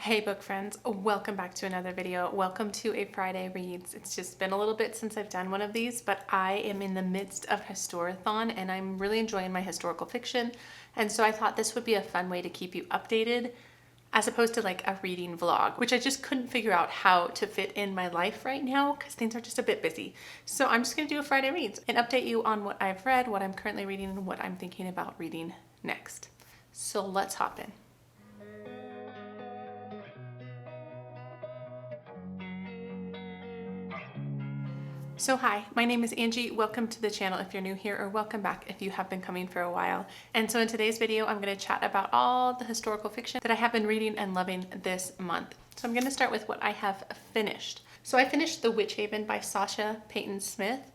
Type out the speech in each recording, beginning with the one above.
Hey book friends, welcome back to another video. Welcome to a Friday Reads. It's just been a little bit since I've done one of these, but I am in the midst of Historathon and I'm really enjoying my historical fiction. And so I thought this would be a fun way to keep you updated as opposed to like a reading vlog, which I just couldn't figure out how to fit in my life right now because things are just a bit busy. So I'm just gonna do a Friday Reads and update you on what I've read, what I'm currently reading, and what I'm thinking about reading next. So let's hop in. So hi, my name is Angie. Welcome to the channel if you're new here, or welcome back if you have been coming for a while. And so in today's video, I'm going to chat about all the historical fiction that I have been reading and loving this month. So I'm going to start with what I have finished. So I finished The Witch Haven by Sasha Payton Smith.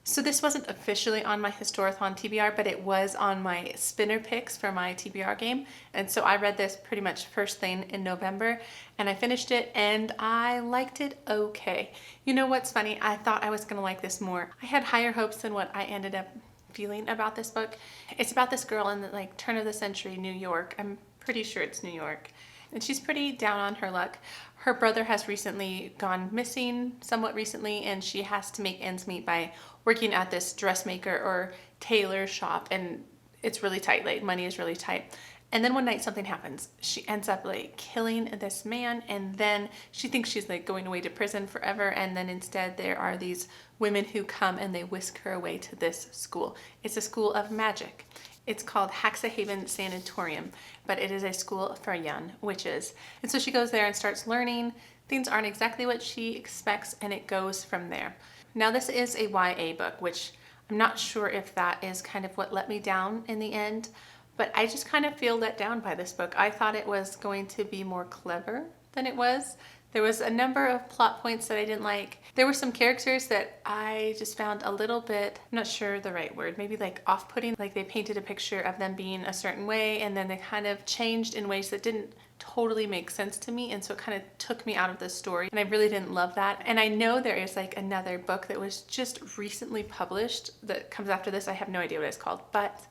So this wasn't officially on my Historathon TBR, but it was on my spinner picks for my TBR game. And so I read this pretty much first thing in November and I finished it and I liked it okay. You know what's funny? I thought I was gonna like this more. I had higher hopes than what I ended up feeling about this book. It's about this girl in the turn of the century New York. I'm pretty sure it's New York. And she's pretty down on her luck. Her brother has recently gone missing, somewhat recently, and she has to make ends meet by working at this dressmaker or tailor shop, and it's really tight, like money is really tight. And then one night something happens. She ends up killing this man, and then she thinks she's going away to prison forever, and then instead there are these women who come and they whisk her away to this school. It's a school of magic. It's called Haven Sanatorium, but it is a school for young witches. And so she goes there and starts learning. Things aren't exactly what she expects, and it goes from there. Now this is a YA book, which I'm not sure if that is kind of what let me down in the end, but I just kind of feel let down by this book. I thought it was going to be more clever than it was. There was a number of plot points that I didn't like. There were some characters that I just found a little bit, I'm not sure the right word, maybe off-putting. They painted a picture of them being a certain way and then they kind of changed in ways that didn't totally make sense to me, and so it kind of took me out of the story, and I really didn't love that. And I know there is another book that was just recently published that comes after this. I have no idea what it's called, but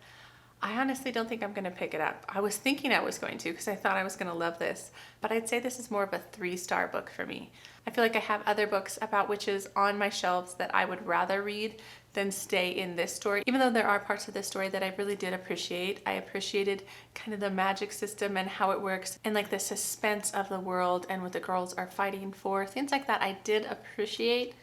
I honestly don't think I'm going to pick it up. I was thinking I was going to because I thought I was going to love this, but I'd say this is more of a 3-star book for me. I feel like I have other books about witches on my shelves that I would rather read than stay in this story. Even though there are parts of this story that I really did appreciate. I appreciated kind of the magic system and how it works, and the suspense of the world and what the girls are fighting for. Things like that I did appreciate.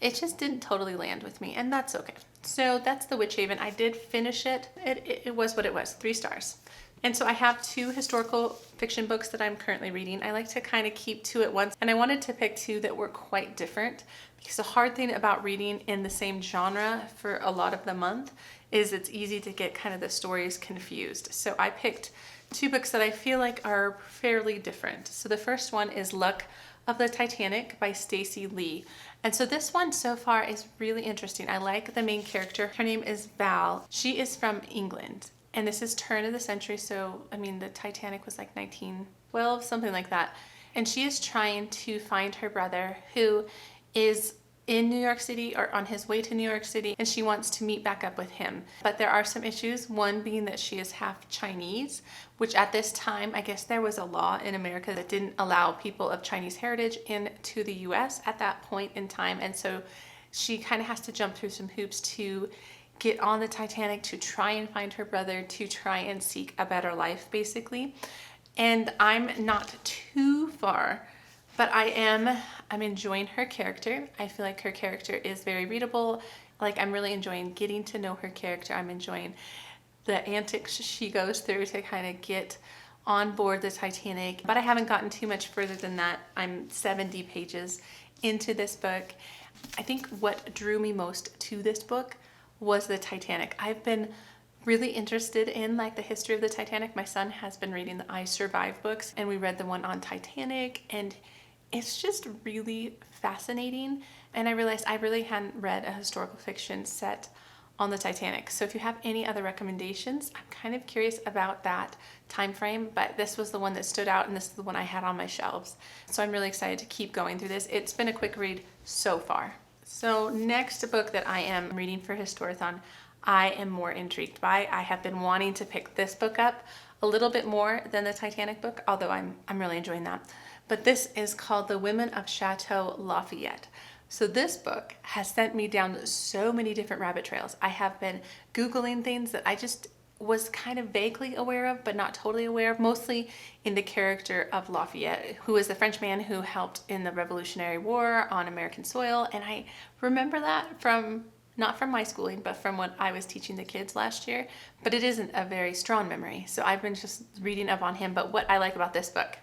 It just didn't totally land with me, and that's okay. So that's The Witch Haven. I did finish it. It was what it was, 3 stars. And so I have 2 historical fiction books that I'm currently reading. I like to kind of keep 2 at once, and I wanted to pick 2 that were quite different, because the hard thing about reading in the same genre for a lot of the month is it's easy to get kind of the stories confused. So I picked 2 books that I feel like are fairly different. So the first one is Luck of the Titanic by Stacey Lee. And so this one so far is really interesting. I like the main character. Her name is Val. She is from England, and this is turn of the century. So, I mean, the Titanic was 1912, something like that. And she is trying to find her brother who is in New York City, or on his way to New York City, and she wants to meet back up with him. But there are some issues, one being that she is half Chinese, which at this time, I guess there was a law in America that didn't allow people of Chinese heritage into the US at that point in time. And so she kind of has to jump through some hoops to get on the Titanic to try and find her brother, to try and seek a better life, basically. And I'm not too far, but I'm enjoying her character. I feel like her character is very readable. I'm really enjoying getting to know her character. I'm enjoying the antics she goes through to kind of get on board the Titanic. But I haven't gotten too much further than that. I'm 70 pages into this book. I think what drew me most to this book was the Titanic. I've been really interested in the history of the Titanic. My son has been reading the I Survived books, and we read the one on Titanic, and it's just really fascinating. And I realized I really hadn't read a historical fiction set on the Titanic. So if you have any other recommendations, I'm kind of curious about that time frame, but this was the one that stood out, and this is the one I had on my shelves. So I'm really excited to keep going through this. It's been a quick read so far. So next book that I am reading for Historathon, I am more intrigued by. I have been wanting to pick this book up. a little bit more than the Titanic book, although I'm really enjoying that. But this is called The Women of Chateau, Lafayette. So this book has sent me down so many different rabbit trails. I have been Googling things that I just was kind of vaguely aware of, but not totally aware of, mostly in the character of Lafayette, who is the French man who helped in the Revolutionary War on American soil. And I remember that from, not from my schooling, but from what I was teaching the kids last year. But it isn't a very strong memory. So I've been just reading up on him. But what I like about this book,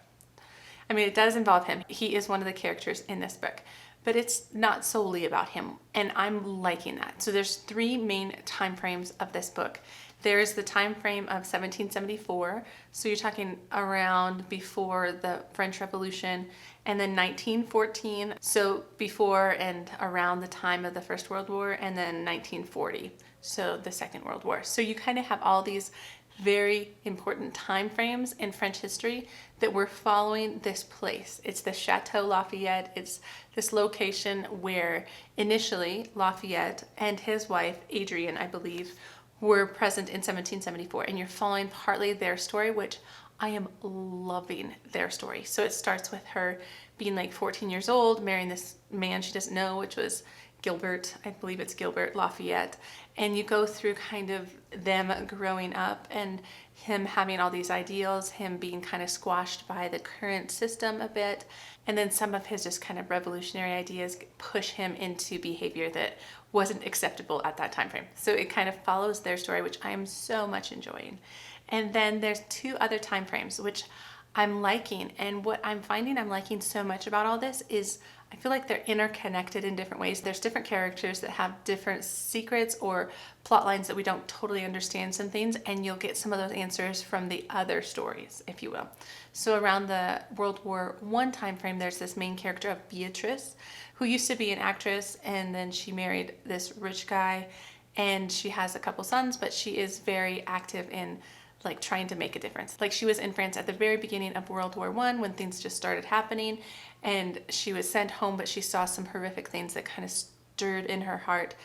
I mean, it does involve him. He is one of the characters in this book, but it's not solely about him. And I'm liking that. So there's three main time frames of this book. There's the time frame of 1774, so you're talking around before the French Revolution, and then 1914, so before and around the time of the First World War, and then 1940, so the Second World War. So you kind of have all these very important time frames in French history that we're following this place. It's the Chateau Lafayette. It's this location where initially Lafayette and his wife, Adrienne, I believe, were present in 1774, and you're following partly their story, which I am loving their story. So it starts with her being like 14 years old, marrying this man she doesn't know, which was Gilbert, I believe it's Gilbert Lafayette. And you go through kind of them growing up and him having all these ideals, him being kind of squashed by the current system a bit. And then some of his just kind of revolutionary ideas push him into behavior that wasn't acceptable at that time frame. So it kind of follows their story, which I am so much enjoying. And then there's two other time frames, which I'm liking. And what I'm finding I'm liking so much about all this is I feel like they're interconnected in different ways. There's different characters that have different secrets or plot lines that we don't totally understand some things, and you'll get some of those answers from the other stories, if you will. So around the World War I time frame, there's this main character of Beatrice, who used to be an actress, and then she married this rich guy, and she has a couple sons, but she is very active in like trying to make a difference. Like she was in France at the very beginning of World War I when things just started happening, and she was sent home, but she saw some horrific things that kind of stirred in her heart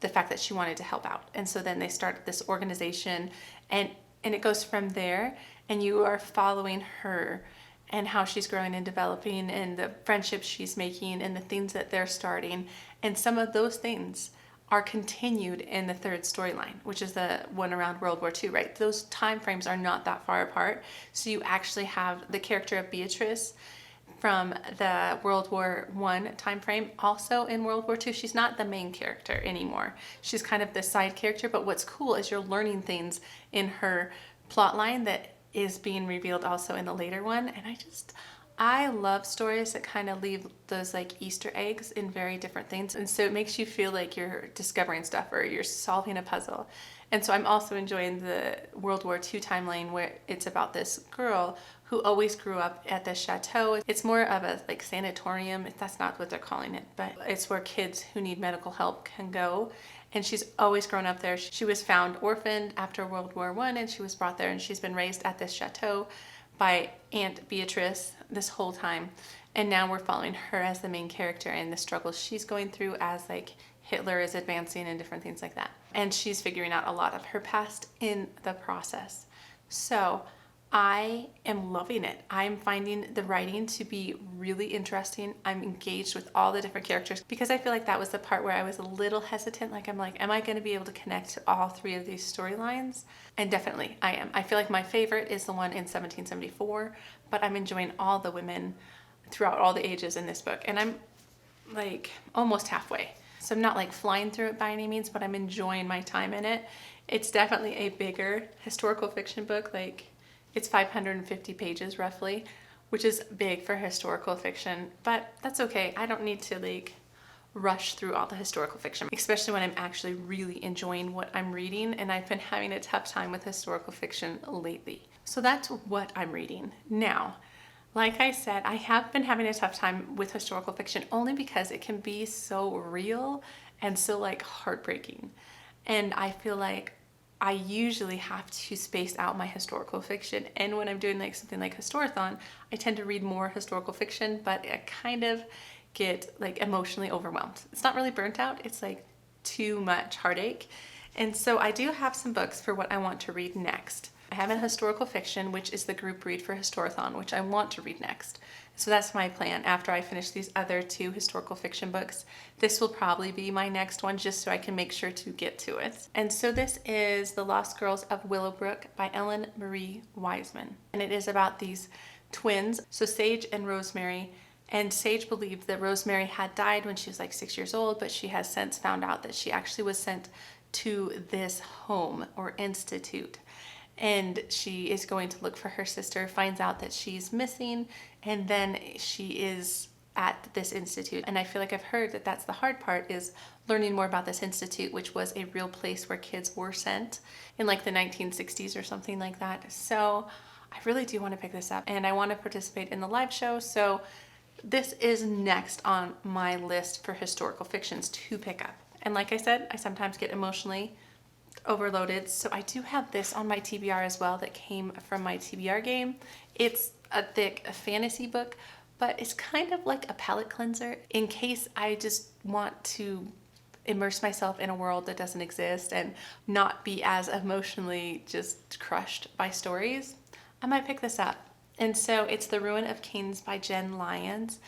the fact that she wanted to help out. And so then they started this organization, and it goes from there, and you are following her and how she's growing and developing and the friendships she's making and the things that they're starting. And some of those things are continued in the third storyline, which is the one around World War II, right? Those time frames are not that far apart. So you actually have the character of Beatrice from the World War I time frame also in World War II. She's not the main character anymore. She's kind of the side character, but what's cool is you're learning things in her plot line that is being revealed also in the later one. And I love stories that kind of leave those like Easter eggs in very different things. And so it makes you feel like you're discovering stuff or you're solving a puzzle. And so I'm also enjoying the World War II timeline where it's about this girl who always grew up at the chateau. It's more of a like sanatorium. That's not what they're calling it, but it's where kids who need medical help can go. And she's always grown up there. She was found orphaned after World War I, and she was brought there, and she's been raised at this chateau by Aunt Beatrice this whole time. And now we're following her as the main character and the struggles she's going through as like Hitler is advancing and different things like that. And she's figuring out a lot of her past in the process. So I am loving it. I'm finding the writing to be really interesting. I'm engaged with all the different characters because I feel like that was the part where I was a little hesitant. Like, I'm like, am I going to be able to connect to all three of these storylines? And definitely I am. I feel like my favorite is the one in 1774, but I'm enjoying all the women throughout all the ages in this book. And I'm like almost halfway. So I'm not like flying through it by any means, but I'm enjoying my time in it. It's definitely a bigger historical fiction book. Like, it's 550 pages roughly, which is big for historical fiction, but that's okay. I don't need to like rush through all the historical fiction, especially when I'm actually really enjoying what I'm reading, and I've been having a tough time with historical fiction lately. So that's what I'm reading. Now, like I said, I have been having a tough time with historical fiction only because it can be so real and so like heartbreaking. And I feel like I usually have to space out my historical fiction. And when I'm doing like something like Historathon, I tend to read more historical fiction, but I kind of get like emotionally overwhelmed. It's not really burnt out. It's like too much heartache. And so I do have some books for what I want to read next. I have a historical fiction, which is the group read for Historathon, which I want to read next. So that's my plan. After I finish these other 2 historical fiction books, this will probably be my next one, just so I can make sure to get to it. And so this is The Lost Girls of Willowbrook by Ellen Marie Wiseman. And it is about these twins, so Sage and Rosemary. And Sage believed that Rosemary had died when she was like 6 years old, but she has since found out that she actually was sent to this home or institute. And she is going to look for her sister, finds out that she's missing, and then she is at this institute. And I feel like I've heard that that's the hard part, is learning more about this institute, which was a real place where kids were sent in like the 1960s or something like that. So I really do want to pick this up, and I want to participate in the live show. So this is next on my list for historical fictions to pick up. And like I said, I sometimes get emotionally overloaded. So I do have this on my TBR as well that came from my TBR game. It's a thick fantasy book, but it's kind of like a palate cleanser in case I just want to immerse myself in a world that doesn't exist and not be as emotionally just crushed by stories. I might pick this up. And so it's The Ruin of Keynes by Jen Lyons.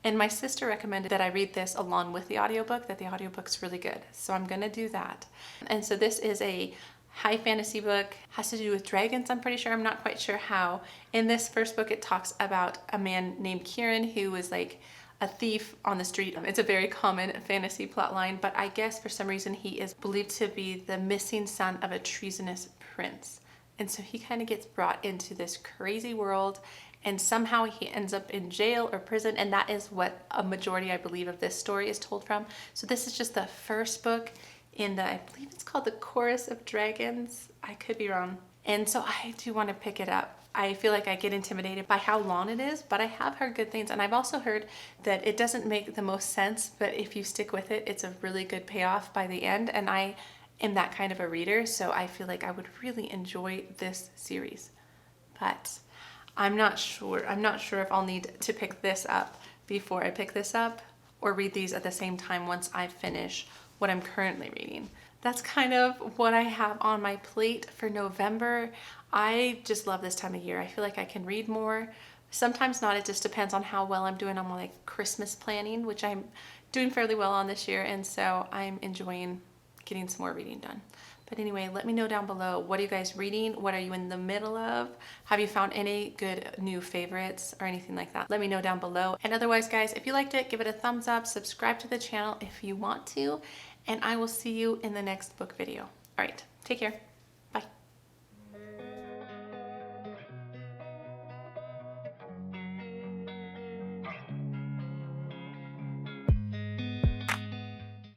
And my sister recommended that I read this along with the audiobook, that the audiobook's really good. So I'm gonna do that. And so this is a high fantasy book, has to do with dragons, I'm pretty sure. I'm not quite sure how. In this first book, it talks about a man named Kieran who was like a thief on the street. It's a very common fantasy plot line, but I guess for some reason he is believed to be the missing son of a treasonous prince. And so he kind of gets brought into this crazy world, and somehow he ends up in jail or prison, and that is what a majority, I believe, of this story is told from. So this is just the first book in the, I believe it's called The Chorus of Dragons. I could be wrong. And so I do want to pick it up. I feel like I get intimidated by how long it is, but I have heard good things. And I've also heard that it doesn't make the most sense, but if you stick with it, it's a really good payoff by the end. And I am that kind of a reader, so I feel like I would really enjoy this series. But I'm not sure if I'll need to pick this up before I pick this up, or read these at the same time once I finish what I'm currently reading. That's kind of what I have on my plate for November. I just love this time of year. I feel like I can read more. Sometimes not. It just depends on how well I'm doing on my like Christmas planning, which I'm doing fairly well on this year, and so I'm enjoying getting some more reading done. But anyway, let me know down below, what are you guys reading? What are you in the middle of? Have you found any good new favorites or anything like that? Let me know down below. And otherwise, guys, if you liked it, give it a thumbs up, subscribe to the channel if you want to, and I will see you in the next book video. All right, take care.